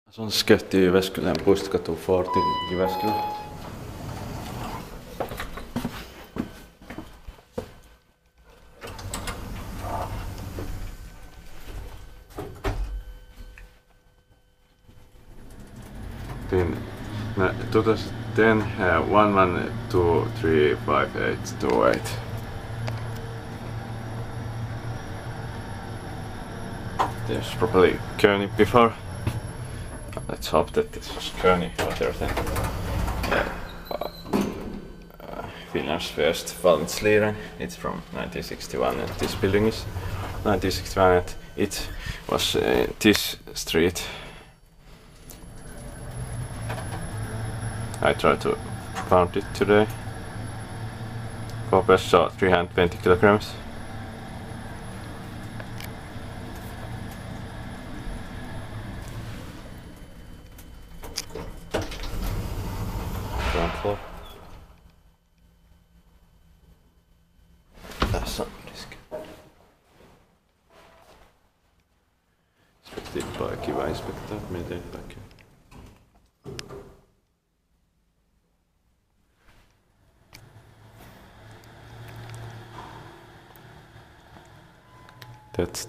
Asun skettiin Jyväskylän Puistokatu Fortin Jyväskylä. In 2010, 11235828. There's probably Kone before. Let's hope that this was Kone rather than Finland's first Valmitsliren. It's from 1961 and this building is 1961 and it was this street. I tried to pound it today. Copper saw 320 kilograms. Ground floor. Tässä on disk. Inspected by Kiva Inspector, maintained by Kiva. That's